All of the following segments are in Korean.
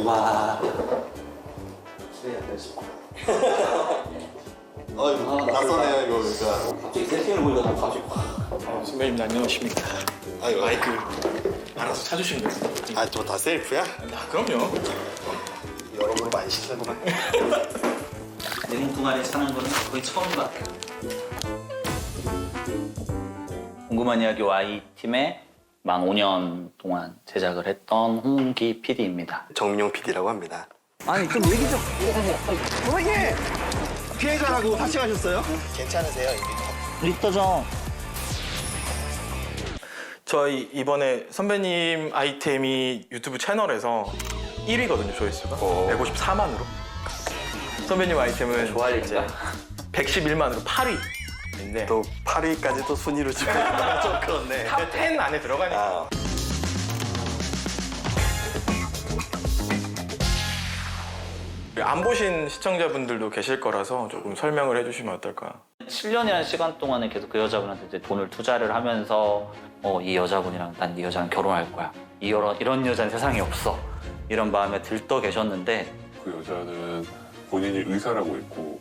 와. 그래야 될 수. 낯서네요 이거 진짜. 갑자기 세팅을 보니까 갑자기 선배님 안녕하십니까. 아이고. 마이크 알아서 찾으시면 돼요. 저 다 셀프야? 그럼요. 여러모로 많이 시키는구만. 내뭉뚱아리 사는 거는 거의 처음인 것 같아요. 궁금한 이야기 Y팀에 만 5년 동안 제작을 했던 홍기 PD입니다. 정민용 PD라고 합니다. 아니 좀 얘기 좀 선생님! 피해자라고 사칭하셨어요? 괜찮으세요? 리터정. 저희 이번에 선배님 아이템이 유튜브 채널에서 1위거든요, 조회수가. 154만으로. 선배님 아이템은 좋아할 일이야. 111만으로 8위인데 또 8위까지 또 순위로 지금 좀 그렇네. 탑10 안에 들어가니까. 안 보신 시청자분들도 계실 거라서 조금 설명을 해주시면 어떨까. 7년이라는 시간 동안에 계속 그 여자분한테 이제 돈을 투자를 하면서 이 여자분이랑 난 이 여자랑 결혼할 거야. 이런 여자는 세상에 없어. 이런 마음에 들떠 계셨는데 그 여자는 본인이 의사라고 했고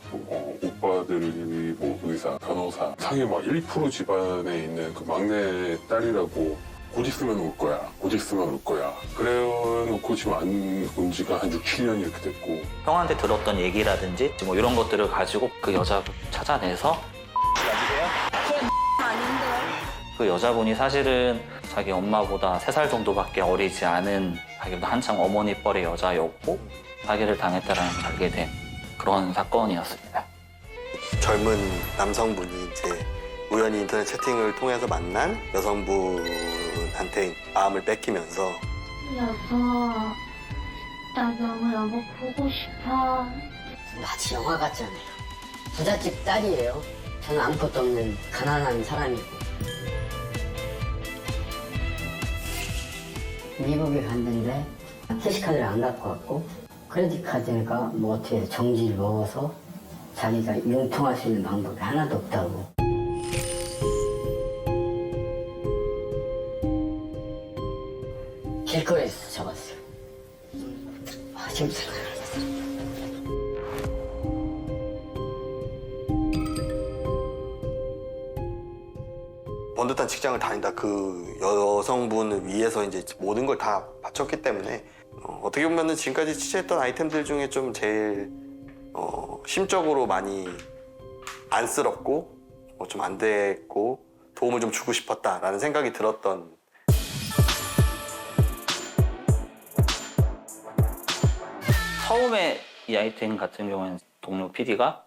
오빠들이 뭐 의사, 변호사 상위 막 1% 집안에 있는 그 막내 딸이라고 곧 있으면 올 거야. 곧 있으면 올 거야. 그래놓고 지금 안 온 지가 한 6, 7년 이렇게 됐고 형한테 들었던 얘기라든지 뭐 이런 것들을 가지고 그 여자분 찾아내서 그 여자분이 사실은 자기 엄마보다 3살 정도밖에 어리지 않은 자기보다 한창 어머니 뻘의 여자였고 사기를 당했다라는 걸 알게 된 그런 사건이었습니다. 젊은 남성분이 이제 우연히 인터넷 채팅을 통해서 만난 여성분한테 마음을 뺏기면서 여보, 나 너무 보고 싶어. 마치 영화 같잖아요. 부잣집 딸이에요. 저는 아무것도 없는 가난한 사람이고. 미국에 갔는데 캐시카드를 안 갖고 왔고 크레딧 카드가 뭐 어떻게 정지를 먹어서 자기가 융통할 수 있는 방법이 하나도 없다고. 길거리에서 잡았어요. 지금 생각나요. 번듯한 직장을 다닌다. 그 여성분을 위해서 이제 모든 걸 다 바쳤기 때문에 어떻게 보면은 지금까지 취재했던 아이템들 중에 좀 제일 심적으로 많이 안쓰럽고 좀 안 됐고 도움을 좀 주고 싶었다라는 생각이 들었던. 처음에 이 아이템 같은 경우에는 동료 PD가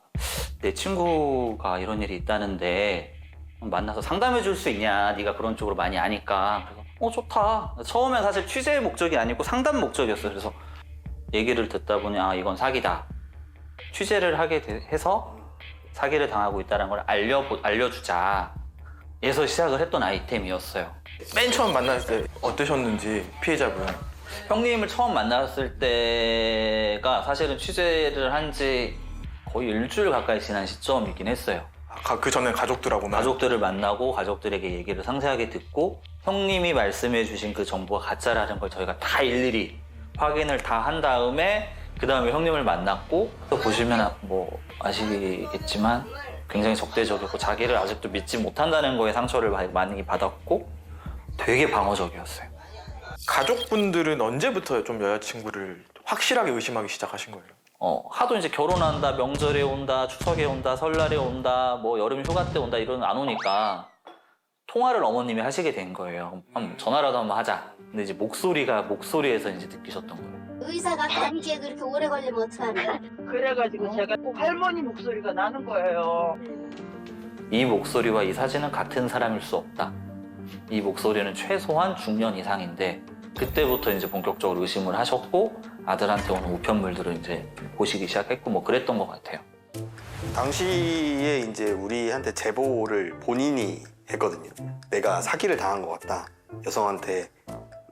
내 친구가 이런 일이 있다는데 만나서 상담해 줄 수 있냐? 네가 그런 쪽으로 많이 아니까. 그래서 좋다. 처음엔 사실 취재 목적이 아니고 상담 목적이었어요. 그래서 얘기를 듣다 보니 이건 사기다. 취재를 하게 해서 사기를 당하고 있다는 걸 알려주자. 에서 시작을 했던 아이템이었어요. 맨 처음 만났을 때 어떠셨는지 피해자분. 형님을 처음 만났을 때가 사실은 취재를 한 지 거의 일주일 가까이 지난 시점이긴 했어요. 그 전에 가족들하고만. 가족들을 만나고 가족들에게 얘기를 상세하게 듣고 형님이 말씀해 주신 그 정보가 가짜라는 걸 저희가 다 일일이 확인을 다 한 다음에 그 다음에 형님을 만났고 또 보시면 뭐 아시겠지만 굉장히 적대적이고 자기를 아직도 믿지 못한다는 거에 상처를 많이 받았고 되게 방어적이었어요. 가족분들은 언제부터 좀 여자친구를 확실하게 의심하기 시작하신 거예요? 하도 이제 결혼한다, 명절에 온다, 추석에 온다, 설날에 온다, 뭐 여름 휴가 때 온다 이러면 안 오니까 통화를 어머님이 하시게 된 거예요. 전화라도 한번 하자. 근데 이제 목소리에서 이제 느끼셨던 거예요. 의사가 감기에 그렇게 오래 걸리면 어떡하냐? 그래가지고 제가 꼭 할머니 목소리가 나는 거예요. 이 목소리와 이 사진은 같은 사람일 수 없다. 이 목소리는 최소한 중년 이상인데 그때부터 이제 본격적으로 의심을 하셨고 아들한테 오는 우편물들을 이제 보시기 시작했고 뭐 그랬던 것 같아요. 당시에 이제 우리한테 제보를 본인이 했거든요. 내가 사기를 당한 것 같다. 여성한테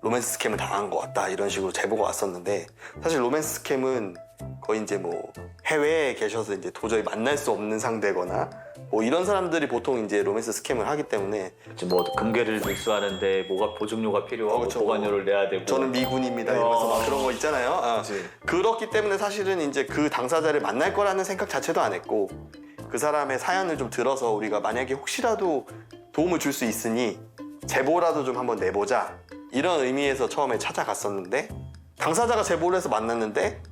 로맨스 스캠을 당한 것 같다. 이런 식으로 제보가 왔었는데 사실 로맨스 스캠은 거의 이제 뭐 해외에 계셔서 이제 도저히 만날 수 없는 상대거나 뭐 이런 사람들이 보통 이제 로맨스 스캠을 하기 때문에 지금 뭐 금괴를 밀수하는데 뭐가 보증료가 필요하고 그쵸. 보관료를 내야 되고. 저는 미군입니다 이러면서 막 그런 거 있잖아요. 그렇기 때문에 사실은 이제 그 당사자를 만날 거라는 생각 자체도 안 했고 그 사람의 사연을 좀 들어서 우리가 만약에 혹시라도 도움을 줄 수 있으니 제보라도 좀 한번 내보자 이런 의미에서 처음에 찾아갔었는데 당사자가 제보를 해서 만났는데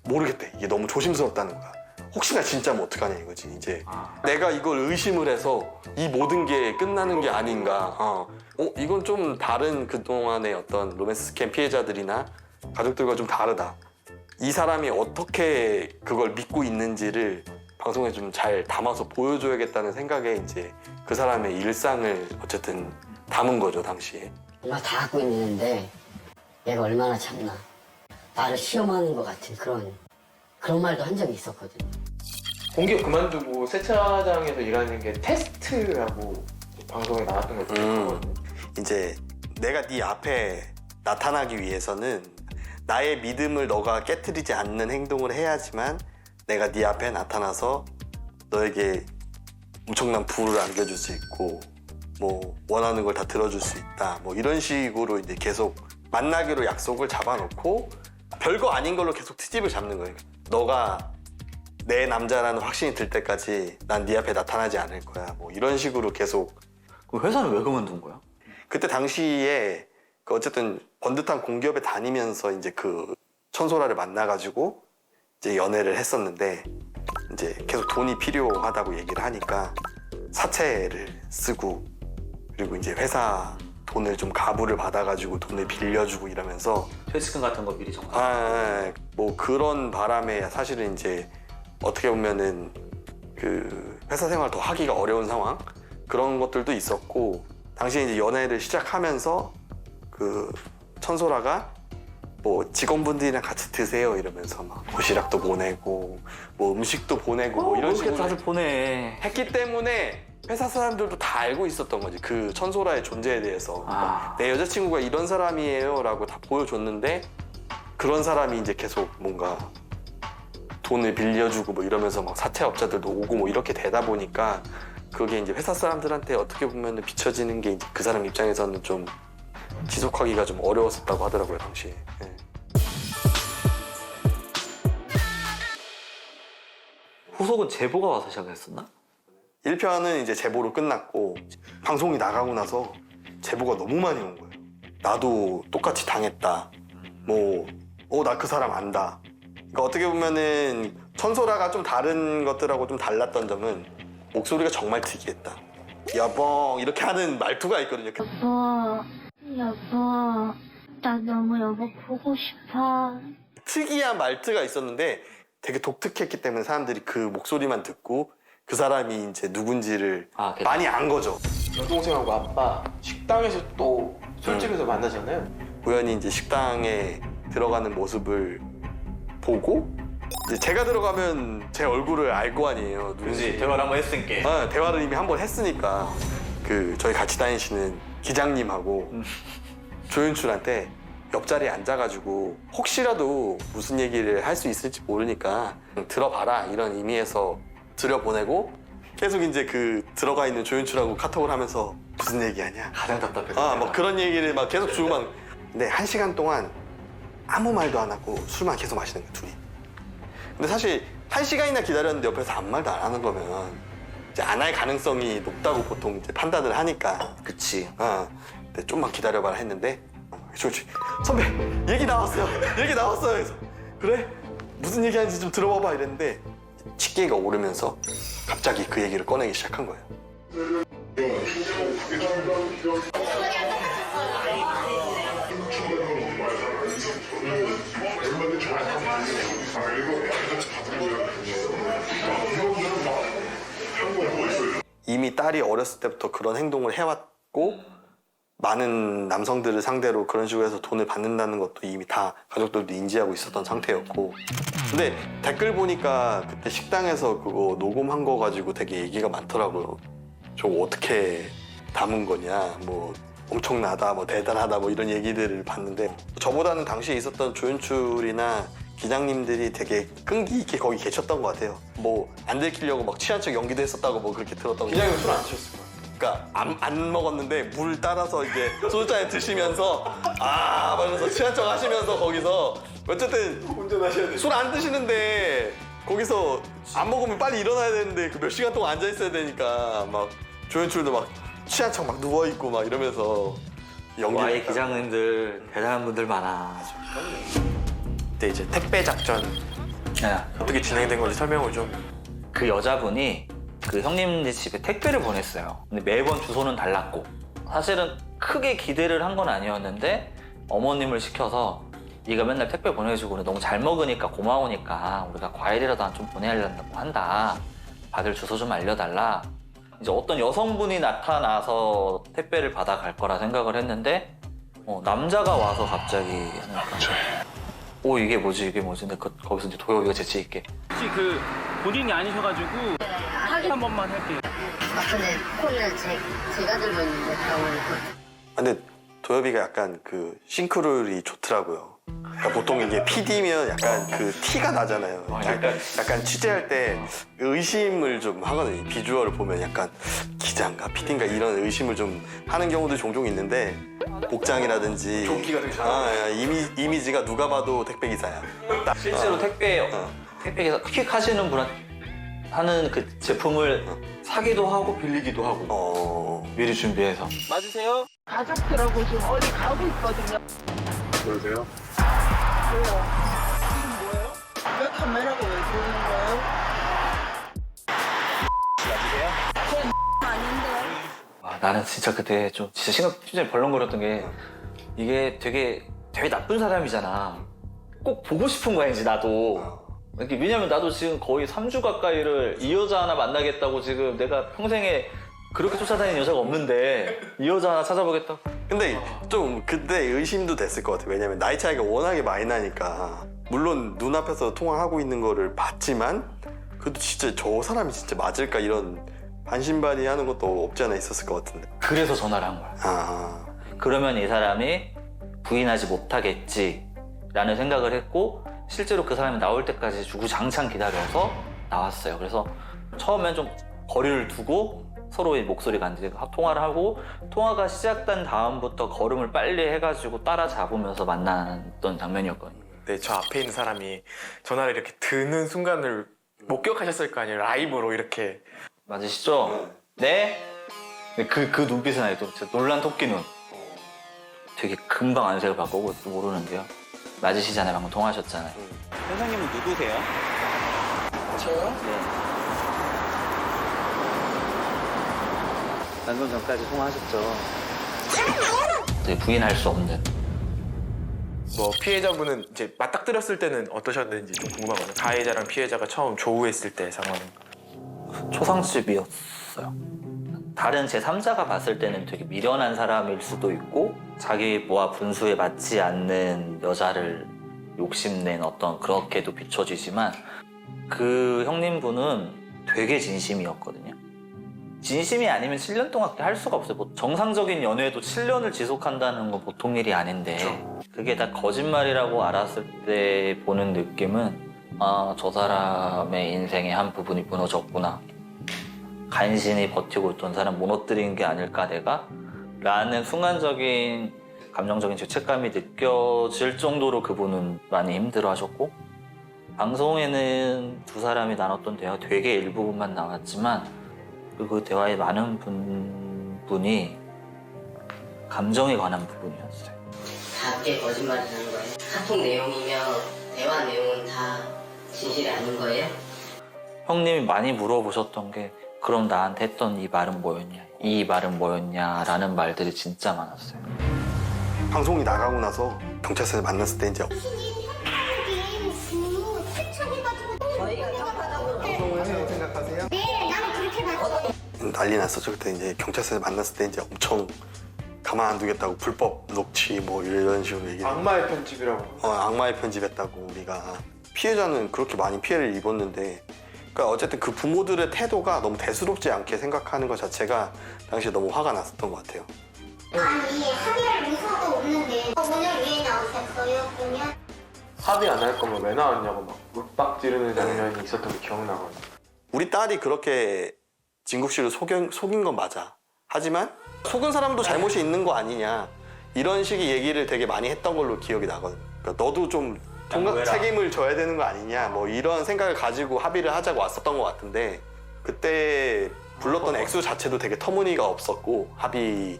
모르겠대. 이게 너무 조심스럽다는 거야. 혹시나 진짜면 어떡하냐 이거지. 이제 내가 이걸 의심을 해서 이 모든 게 끝나는 게 아닌가. 이건 좀 다른 그동안의 어떤 로맨스 스캠 피해자들이나 가족들과 좀 다르다. 이 사람이 어떻게 그걸 믿고 있는지를 방송에 좀 잘 담아서 보여줘야겠다는 생각에 이제 그 사람의 일상을 어쨌든 담은 거죠 당시에. 정말 다 갖고 있는데 얘가 얼마나 참나. 나를 시험하는 것 같은 그런 말도 한 적이 있었거든요. 공기업 그만두고 세차장에서 일하는 게 테스트라고 방송에 나왔던 거 기억하거든요. 이제 내가 네 앞에 나타나기 위해서는 나의 믿음을 너가 깨트리지 않는 행동을 해야지만 내가 네 앞에 나타나서 너에게 엄청난 부를 안겨줄 수 있고 뭐 원하는 걸 다 들어줄 수 있다 뭐 이런 식으로 이제 계속 만나기로 약속을 잡아놓고 별거 아닌 걸로 계속 트집을 잡는 거예요. 너가 내 남자라는 확신이 들 때까지 난 네 앞에 나타나지 않을 거야 뭐 이런 식으로 계속. 그 회사는 왜 그만둔 거야? 그때 당시에 그 어쨌든 번듯한 공기업에 다니면서 이제 그 천소라를 만나가지고 이제 연애를 했었는데 이제 계속 돈이 필요하다고 얘기를 하니까 사채를 쓰고 그리고 이제 회사 돈을 좀 가부를 받아가지고 돈을 빌려주고 이러면서 퇴직금 같은 거 미리 정산. 뭐 그런 바람에 사실은 이제 어떻게 보면은 그 회사 생활 더 하기가 어려운 상황 그런 것들도 있었고 당시에 이제 연애를 시작하면서 그 천소라가 뭐 직원분들이랑 같이 드세요 이러면서 막 도시락도 보내고 뭐 음식도 보내고 뭐 이런 식으로 다들 보내. 했기 때문에 회사 사람들도 다 알고 있었던 거지 그 천소라의 존재에 대해서. 내 여자친구가 이런 사람이에요 라고 다 보여줬는데 그런 사람이 이제 계속 뭔가 돈을 빌려주고 뭐 이러면서 막 사채업자들도 오고 뭐 이렇게 되다 보니까 그게 이제 회사 사람들한테 어떻게 보면 비춰지는 게 이제 그 사람 입장에서는 좀 지속하기가 좀 어려웠었다고 하더라고요 당시에. 후속은 제보가 와서 시작했었나? 1편은 이제 제보로 끝났고 방송이 나가고 나서 제보가 너무 많이 온 거예요. 나도 똑같이 당했다. 뭐, 나 그 사람 안다. 그러니까 어떻게 보면은 천소라가 좀 다른 것들하고 좀 달랐던 점은 목소리가 정말 특이했다. 여보 이렇게 하는 말투가 있거든요. 여보, 나 너무 여보 보고 싶어. 특이한 말투가 있었는데 되게 독특했기 때문에 사람들이 그 목소리만 듣고 그 사람이 이제 누군지를 많이 안 거죠. 여동생하고 아빠 식당에서 또 술집에서 만나잖아요. 우연히 이제 식당에 들어가는 모습을 보고 이제 제가 들어가면 제 얼굴을 알 거 아니에요. 그지 대화를 한번 했으니까. 대화를 이미 한번 했으니까 그 저희 같이 다니시는 기장님하고 조윤출한테 옆자리에 앉아가지고 혹시라도 무슨 얘기를 할 수 있을지 모르니까 들어봐라 이런 의미에서 들여보내고 계속 이제 그 들어가 있는 조윤출하고 카톡을 하면서 무슨 얘기하냐 가장 답답해. 뭐 그런 얘기를 막 계속 주고만. 근데 1시간 동안 아무 말도 안 하고 술만 계속 마시는 거야 둘이. 근데 사실 1시간이나 기다렸는데 옆에서 아무 말도 안 하는 거면 이제 안 할 가능성이 높다고 보통 이제 판단을 하니까. 그치. 근데 좀만 기다려봐라 했는데 조윤출 선배 얘기 나왔어요. 그래서 그래? 무슨 얘기하는지 좀 들어봐봐 이랬는데 치기가 오르면서 갑자기 그 얘기를 꺼내기 시작한 거예요. 이미 딸이 어렸을 때부터 그런 행동을 해왔고 많은 남성들을 상대로 그런 식으로 해서 돈을 받는다는 것도 이미 다 가족들도 인지하고 있었던 상태였고. 근데 댓글 보니까 그때 식당에서 그거 녹음한 거 가지고 되게 얘기가 많더라고요. 저거 어떻게 담은 거냐, 뭐 엄청나다, 뭐 대단하다, 뭐 이런 얘기들을 봤는데 저보다는 당시에 있었던 조윤출이나 기장님들이 되게 끈기 있게 거기 계셨던 것 같아요. 뭐 안 들키려고 막 취한 척 연기도 했었다고 뭐 그렇게 들었던 거. 기장님 술 안 드셨을 거예요. 그러니까 안 먹었는데 물 따라서 이제 소주잔에 드시면서 아 하면서 취한 척 하시면서 거기서 어쨌든 운전하셔야 돼요. 술 안 드시는데 거기서 안 먹으면 빨리 일어나야 되는데 그 몇 시간 동안 앉아 있어야 되니까 막 조연출도 막 취한 척 막 누워 있고 막 이러면서 와이 연기. 기장님들 대단한 분들 많아. 그때 이제 택배 작전 야, 어떻게 진행된 건지 설명을 좀. 그 여자분이 그 형님네 집에 택배를 보냈어요. 근데 매번 주소는 달랐고 사실은 크게 기대를 한 건 아니었는데 어머님을 시켜서 네가 맨날 택배 보내주고 너무 잘 먹으니까 고마우니까 우리가 과일이라도 좀 보내려고 한다. 받을 주소 좀 알려달라. 이제 어떤 여성분이 나타나서 택배를 받아갈 거라 생각을 했는데 남자가 와서 갑자기 하니까 오 이게 뭐지 근데 거기서 이제 도엽이가 재치 있게 혹시 그 본인이 아니셔가지고 한 번만 할게요. 근데 폰은 제가 들고 있는데 근데 도엽이가 약간 그 싱크로율이 좋더라고요. 그러니까 보통 이게 PD면 약간 그 티가 나잖아요. 약간 취재할 때 의심을 좀 하거든요. 이 비주얼을 보면 약간 기자인가 PD인가 이런 의심을 좀 하는 경우도 종종 있는데 복장이라든지 조끼가 되게 잘 이미지가 누가 봐도 택배 기사야. 실제로 택배에서 퀵 하시는 분 하는 그 제품을 사기도 하고 빌리기도 하고 미리 준비해서 맞으세요? 가족들하고 지금 어디 가고 있거든요. 그러세요? 왜요? 지금 뭐예요? 왜 카메라가 왜 들어오는 거예요? 나는 진짜 그때 좀 진짜 심장이 벌렁거렸던 게 이게 되게 나쁜 사람이잖아. 꼭 보고 싶은 거야 이제 나도. 왜냐면 나도 지금 거의 3주 가까이를 이 여자 하나 만나겠다고 지금 내가 평생에 그렇게 쫓아다니는 여자가 없는데 이 여자 하나 찾아보겠다고. 근데 좀 그때 의심도 됐을 것 같아요. 왜냐면 나이 차이가 워낙에 많이 나니까. 물론 눈앞에서 통화하고 있는 거를 봤지만 그래도 진짜 저 사람이 진짜 맞을까 이런 반신반의하는 것도 없지 않아 있었을 것 같은데. 그래서 전화를 한 거야. 그러면 이 사람이 부인하지 못하겠지라는 생각을 했고 실제로 그 사람이 나올 때까지 주구장창 기다려서 나왔어요. 그래서 처음엔 좀 거리를 두고 서로의 목소리가 안 들리고 통화를 하고 통화가 시작된 다음부터 걸음을 빨리 해가지고 따라잡으면서 만났던 장면이었거든요. 네, 저 앞에 있는 사람이 전화를 이렇게 드는 순간을 목격하셨을 거 아니에요. 라이브로 이렇게. 맞으시죠? 네? 그 눈빛은 아니고 진짜 놀란 토끼 눈. 되게 금방 안색을 바꾸고 또 모르는데요. 맞으시잖아요. 방금 통화하셨잖아요. 선생님은 누구세요? 저요? 네. 방금 전까지 통화하셨죠? 되게 부인할 수 없는. 뭐 피해자분은 이제 맞닥뜨렸을 때는 어떠셨는지 좀 궁금하거든요. 가해자랑 피해자가 처음 조우했을 때 상황. 초상집이었어요. 다른 제3자가 봤을 때는 되게 미련한 사람일 수도 있고 자기 뭐와 분수에 맞지 않는 여자를 욕심낸 어떤 그렇게도 비춰지지만 그 형님분은 되게 진심이었거든요. 진심이 아니면 7년 동안 할 수가 없어요. 뭐 정상적인 연애도 7년을 지속한다는 건 보통 일이 아닌데 그게 다 거짓말이라고 알았을 때 보는 느낌은 아, 저 사람의 인생의 한 부분이 무너졌구나. 간신히 버티고 있던 사람 무너뜨린 게 아닐까 내가? 라는 순간적인 감정적인 죄책감이 느껴질 정도로 그분은 많이 힘들어하셨고 방송에는 두 사람이 나눴던 대화 되게 일부분만 나왔지만 그 대화의 많은 분이 감정에 관한 부분이었어요. 다 그게 거짓말이라는 거예요? 카톡 내용이며 대화 내용은 다 진실이 아닌 거예요? 형님이 많이 물어보셨던 게 그럼 나한테 했던 이 말은 뭐였냐? 이 말은 뭐였냐? 라는 말들이 진짜 많았어요. 방송이 나가고 나서 경찰서에 만났을 때 이제 난리 났었죠. 그때 이제 경찰서에 만났을 때 이제 엄청 가만 안 두겠다고 불법 녹취 뭐 이런 식으로 얘기를. 악마의 편집이라고. 악마의 편집했다고 우리가. 피해자는 그렇게 많이 피해를 입었는데 그러니까 어쨌든 그 부모들의 태도가 너무 대수롭지 않게 생각하는 것 자체가 당시에 너무 화가 났었던 것 같아요. 아니, 한별 문서도 없는데 오늘 왜 나오셨어요? 그러면 합의 안 할 거면 왜 나왔냐고 막 윽박 지르는 장면이 있었던 게 기억나거든요. 우리 딸이 그렇게 진국 씨를 속인 건 맞아. 하지만 속은 사람도 잘못이 있는 거 아니냐 이런 식의 얘기를 되게 많이 했던 걸로 기억이 나거든. 그러니까 너도 좀 책임을 져야 되는 거 아니냐 뭐 이런 생각을 가지고 합의를 하자고 왔었던 것 같은데 그때 불렀던 액수 자체도 되게 터무니가 없었고 합의를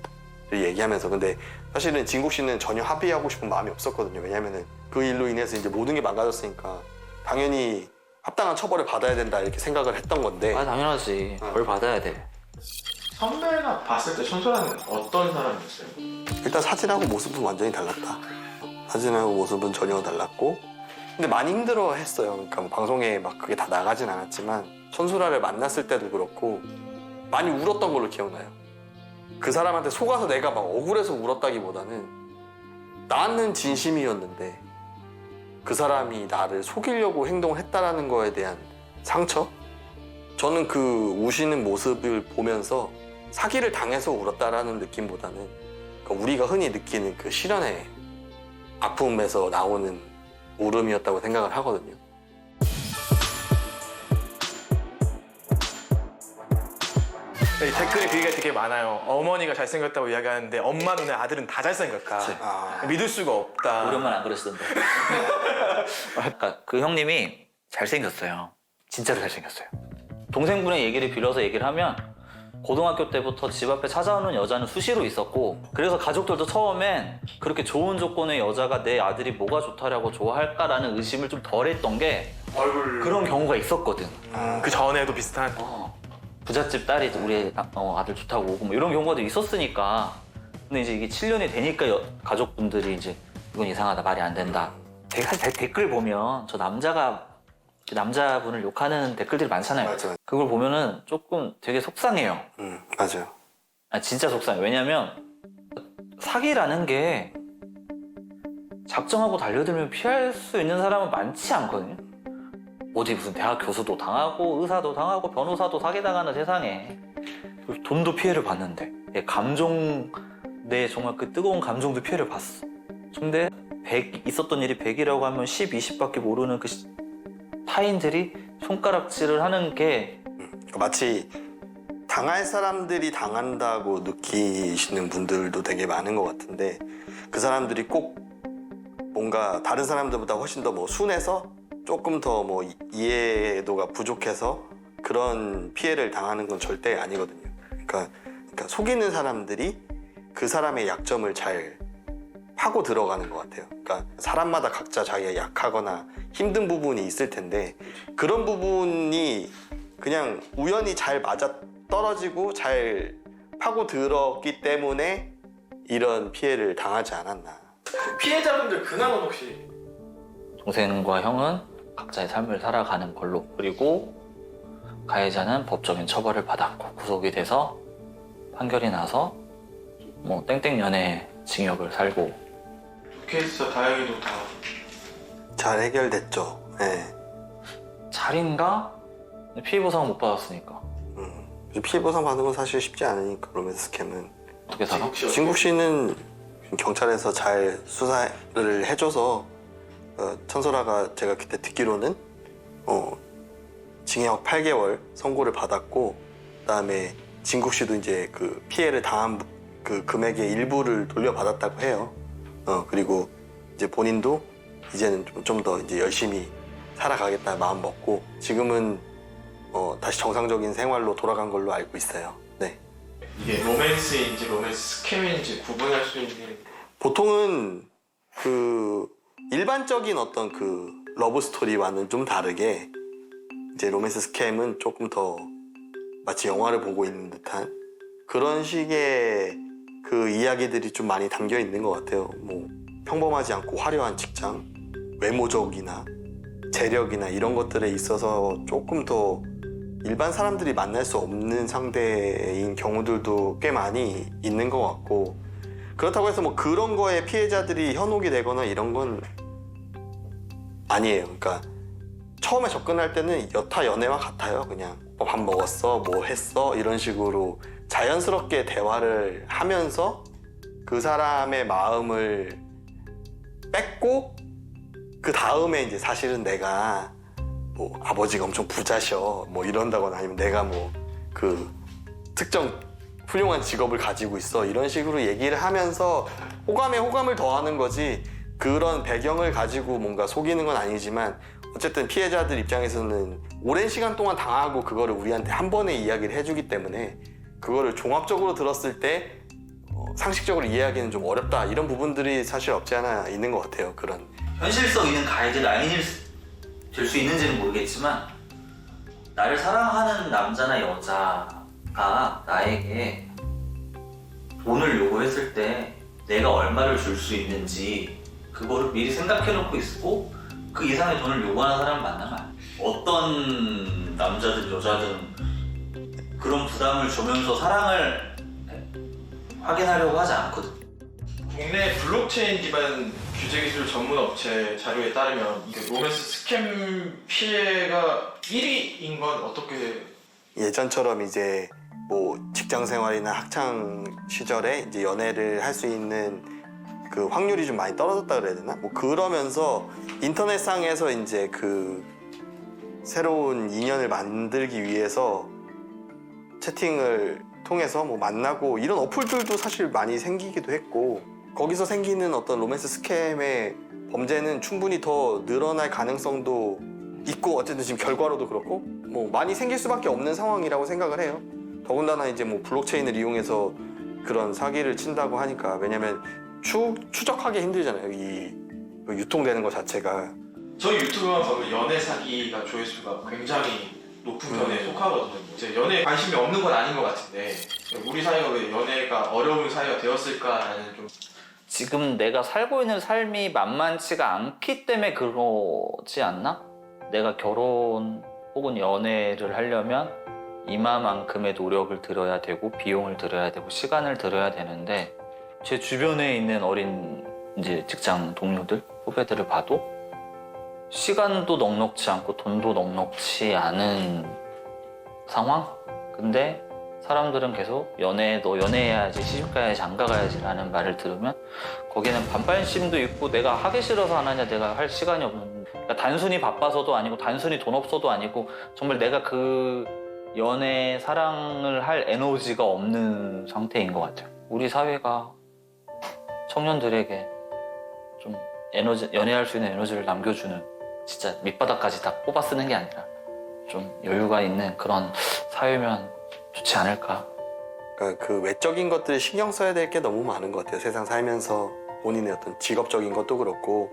얘기하면서 근데 사실은 진국 씨는 전혀 합의하고 싶은 마음이 없었거든요. 왜냐면은 그 일로 인해서 이제 모든 게 망가졌으니까 당연히 합당한 처벌을 받아야 된다 이렇게 생각을 했던 건데 아 당연하지. 벌 받아야 돼. 선배가 봤을 때 천소라는 어떤 사람이었어요? 일단 사진하고 모습은 완전히 달랐다. 사진하고 모습은 전혀 달랐고 근데 많이 힘들어 했어요. 그러니까 뭐 방송에 막 그게 다 나가진 않았지만 천수라를 만났을 때도 그렇고 많이 울었던 걸로 기억나요. 그 사람한테 속아서 내가 막 억울해서 울었다기보다는 나는 진심이었는데 그 사람이 나를 속이려고 행동을 했다라는 거에 대한 상처? 저는 그 우시는 모습을 보면서 사기를 당해서 울었다라는 느낌보다는 그러니까 우리가 흔히 느끼는 그 실연의 아픔에서 나오는 울음이었다고 생각을 하거든요. 이 댓글에 그 얘기가 되게 많아요. 어머니가 잘생겼다고 이야기하는데 엄마 눈에 아들은 다 잘생겼다. 믿을 수가 없다. 우리 엄마는 안 그랬었는데. 그러니까 그 형님이 잘생겼어요. 진짜로 잘생겼어요. 동생분의 얘기를 빌어서 얘기를 하면 고등학교 때부터 집 앞에 찾아오는 여자는 수시로 있었고 그래서 가족들도 처음엔 그렇게 좋은 조건의 여자가 내 아들이 뭐가 좋다라고 좋아할까라는 의심을 좀 덜 했던 게 얼굴 그런 경우가 있었거든. 그 전에도 비슷한. 부잣집 딸이 우리 아들 좋다고 오고 뭐 이런 경우가 있었으니까. 근데 이제 이게 7년이 되니까 가족분들이 이제 이건 이상하다 말이 안 된다. 사실 댓글 보면 저 남자분을 욕하는 댓글들이 많잖아요. 맞아요. 그걸 보면은 조금 되게 속상해요. 맞아요. 아, 진짜 속상해요. 왜냐면 사기라는 게 작정하고 달려들면 피할 수 있는 사람은 많지 않거든요. 어디 무슨 대학 교수도 당하고 의사도 당하고 변호사도 사기당하는 세상에 돈도 피해를 봤는데 내 정말 그 뜨거운 감정도 피해를 봤어. 근데 100 있었던 일이 100이라고 하면 10, 20밖에 모르는 그 타인들이 손가락질을 하는 게 마치 당할 사람들이 당한다고 느끼시는 분들도 되게 많은 것 같은데 그 사람들이 꼭 뭔가 다른 사람들보다 훨씬 더 뭐 순해서 조금 더 뭐 이해도가 부족해서 그런 피해를 당하는 건 절대 아니거든요. 그러니까 속이는 사람들이 그 사람의 약점을 잘 파고 들어가는 것 같아요. 그러니까 사람마다 각자 자기가 약하거나 힘든 부분이 있을 텐데 그런 부분이 그냥 우연히 잘 맞아 떨어지고 잘 파고 들었기 때문에 이런 피해를 당하지 않았나. 피해자분들 근황은 혹시? 동생과 형은 각자의 삶을 살아가는 걸로 그리고 가해자는 법적인 처벌을 받았고 구속이 돼서 판결이 나서 뭐 땡땡년의 징역을 살고 케이스가 다행히도 다 잘 해결됐죠. 네. 잘인가? 피해 보상은 못 받았으니까 피해 보상 받는 건 사실 쉽지 않으니까 로맨스 스캠은. 어떻게 살아? 진국 씨는 경찰에서 잘 수사를 해줘서 천소라가 제가 그때 듣기로는 징역 8개월 선고를 받았고 그다음에 진국 씨도 이제 그 피해를 당한 그 금액의 일부를 돌려받았다고 해요. 그리고 이제 본인도 이제는 좀 더 이제 열심히 살아가겠다 마음 먹고 지금은 다시 정상적인 생활로 돌아간 걸로 알고 있어요. 네. 이게 로맨스인지 로맨스 스캠인지 구분할 수 있는 보통은 그 일반적인 어떤 그 러브 스토리와는 좀 다르게 이제 로맨스 스캠은 조금 더 마치 영화를 보고 있는 듯한 그런 식의 그 이야기들이 좀 많이 담겨 있는 것 같아요. 뭐 평범하지 않고 화려한 직장, 외모적이나 재력이나 이런 것들에 있어서 조금 더 일반 사람들이 만날 수 없는 상대인 경우들도 꽤 많이 있는 것 같고 그렇다고 해서 뭐 그런 거에 피해자들이 현혹이 되거나 이런 건 아니에요. 그러니까 처음에 접근할 때는 여타 연애와 같아요. 그냥 밥 먹었어, 뭐 했어 이런 식으로 자연스럽게 대화를 하면서 그 사람의 마음을 뺏고 그 다음에 이제 사실은 내가 뭐 아버지가 엄청 부자셔 뭐 이런다거나 아니면 내가 뭐 그 특정 훌륭한 직업을 가지고 있어 이런 식으로 얘기를 하면서 호감에 호감을 더하는 거지 그런 배경을 가지고 뭔가 속이는 건 아니지만 어쨌든 피해자들 입장에서는 오랜 시간 동안 당하고 그거를 우리한테 한 번에 이야기를 해주기 때문에 그거를 종합적으로 들었을 때 상식적으로 이해하기는 좀 어렵다 이런 부분들이 사실 없지 않아 있는 것 같아요. 그런 현실성 있는 가이드라인일 될 수 있는지는 모르겠지만 나를 사랑하는 남자나 여자가 나에게 돈을 요구했을 때 내가 얼마를 줄 수 있는지 그거를 미리 생각해 놓고 있고 그 이상의 돈을 요구하는 사람을 만나면 안 돼. 어떤 남자든 여자든 그런 부담을 주면서 사랑을 확인하려고 하지 않거든. 국내 블록체인 기반 규제기술 전문 업체 자료에 따르면 로맨스 스캠 피해가 1위인 건 어떻게? 예전처럼 이제 뭐 직장 생활이나 학창 시절에 이제 연애를 할 수 있는 그 확률이 좀 많이 떨어졌다 그래야 되나? 뭐 그러면서 인터넷상에서 이제 그 새로운 인연을 만들기 위해서 채팅을 통해서 뭐 만나고 이런 어플들도 사실 많이 생기기도 했고 거기서 생기는 어떤 로맨스 스캠의 범죄는 충분히 더 늘어날 가능성도 있고 어쨌든 지금 결과로도 그렇고 뭐 많이 생길 수밖에 없는 상황이라고 생각을 해요. 더군다나 이제 뭐 블록체인을 이용해서 그런 사기를 친다고 하니까 왜냐면 추적하기 힘들잖아요. 이 유통되는 것 자체가. 저희 유튜브만 봐도 연애 사기가 조회수가 굉장히 높은 편에 속하거든요. 이제 연애에 관심이 없는 건 아닌 것 같은데 우리 사회가 왜 연애가 어려운 사회가 되었을까라는 좀 지금 내가 살고 있는 삶이 만만치가 않기 때문에 그러지 않나? 내가 결혼 혹은 연애를 하려면 이마만큼의 노력을 들여야 되고 비용을 들여야 되고 시간을 들여야 되는데 제 주변에 있는 어린 이제 직장 동료들, 후배들을 봐도 시간도 넉넉지 않고 돈도 넉넉지 않은 상황? 근데 사람들은 계속 너 연애해야지, 시집 가야지, 장가 가야지 라는 말을 들으면 거기에는 반발심도 있고 내가 하기 싫어서 안 하냐, 내가 할 시간이 없는 그러니까 단순히 바빠서도 아니고 단순히 돈 없어도 아니고 정말 내가 그 연애, 사랑을 할 에너지가 없는 상태인 것 같아요. 우리 사회가 청년들에게 좀 연애할 수 있는 에너지를 남겨주는 진짜 밑바닥까지 다 뽑아 쓰는 게 아니라 좀 여유가 있는 그런 사회면 좋지 않을까. 그러니까 그 외적인 것들을 신경 써야 될 게 너무 많은 것 같아요. 세상 살면서 본인의 어떤 직업적인 것도 그렇고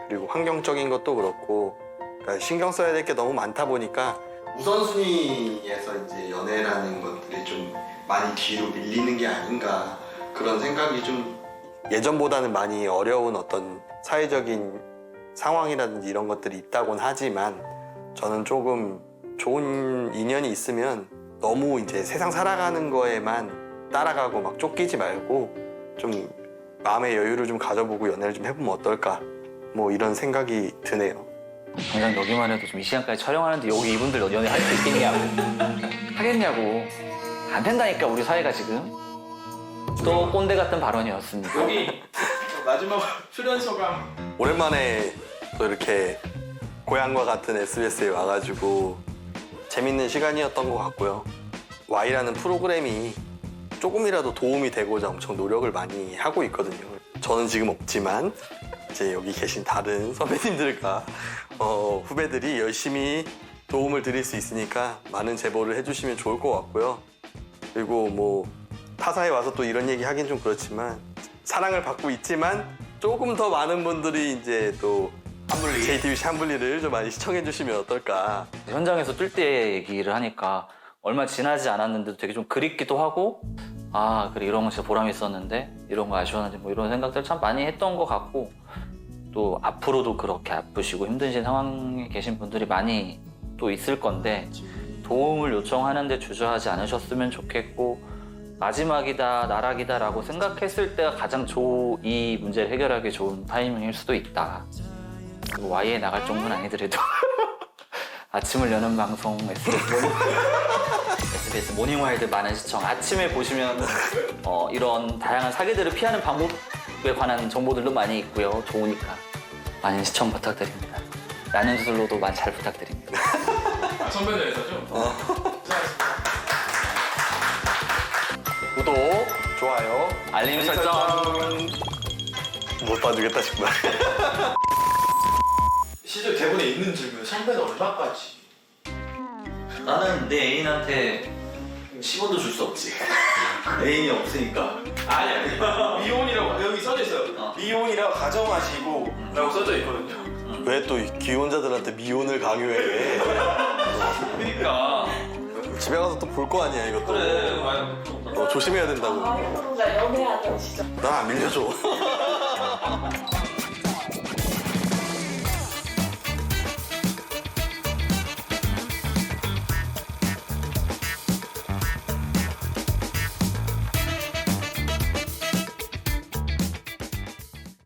그리고 환경적인 것도 그렇고 그러니까 신경 써야 될 게 너무 많다 보니까 우선순위에서 이제 연애라는 것들이 좀 많이 뒤로 밀리는 게 아닌가 그런 생각이 좀 예전보다는 많이 어려운 어떤 사회적인 상황이라든지 이런 것들이 있다곤 하지만 저는 조금 좋은 인연이 있으면 너무 이제 세상 살아가는 거에만 따라가고 막 쫓기지 말고 좀 마음의 여유를 좀 가져보고 연애를 좀 해보면 어떨까 뭐 이런 생각이 드네요. 당장 여기만 해도 좀 이 시간까지 촬영하는데 여기 이분들 연애할 수 있겠냐고 하겠냐고 안 된다니까 우리 사회가 지금. 또 꼰대 같은 발언이었습니다. 여기 마지막 출연 소감. 오랜만에 또 이렇게 고향과 같은 SBS에 와가지고 재밌는 시간이었던 것 같고요. Y라는 프로그램이 조금이라도 도움이 되고자 엄청 노력을 많이 하고 있거든요. 저는 지금 없지만 이제 여기 계신 다른 선배님들과 후배들이 열심히 도움을 드릴 수 있으니까 많은 제보를 해주시면 좋을 것 같고요. 그리고 뭐 타사에 와서 또 이런 얘기 하긴 좀 그렇지만 사랑을 받고 있지만 조금 더 많은 분들이 이제 또 JTBC 한블리를 좀 많이 시청해 주시면 어떨까. 현장에서 뛸 때 얘기를 하니까 얼마 지나지 않았는데도 되게 좀 그립기도 하고 아 그래 이런 거 진짜 보람이 있었는데 이런 거 아쉬웠는데 뭐 이런 생각들 참 많이 했던 것 같고 또 앞으로도 그렇게 아프시고 힘드신 상황에 계신 분들이 많이 또 있을 건데 도움을 요청하는데 주저하지 않으셨으면 좋겠고 마지막이다 나락이다 라고 생각했을 때가 가장 이 문제를 해결하기 좋은 타이밍일 수도 있다. 그리고 Y에 나갈 정도는 아니더라도 아침을 여는 방송 SBS 모닝와이드 많은 시청 아침에 보시면 이런 다양한 사기들을 피하는 방법에 관한 정보들도 많이 있고요. 좋으니까 많은 시청 부탁드립니다. 나는 주술로도 많이 잘 부탁드립니다. 아, 선배들에서죠? 구독, 좋아요, 알림 설정. 못 봐주겠다 정말. 실제 대본에 있는 질문 선배는 얼마까지? 나는 내 애인한테 10원도 줄 수 없지. 애인이 없으니까. 아니 미혼이라고 여기 써져 있어요. 미혼이라고 가정하시고 라고 써져 있거든요. 왜 또 기혼자들한테 미혼을 강요해? 그러니까. 집에 가서 또 볼 거 아니야 이것도. 그래. 조심해야 된다고. 나 연애하자 진짜. 난 안 밀려줘.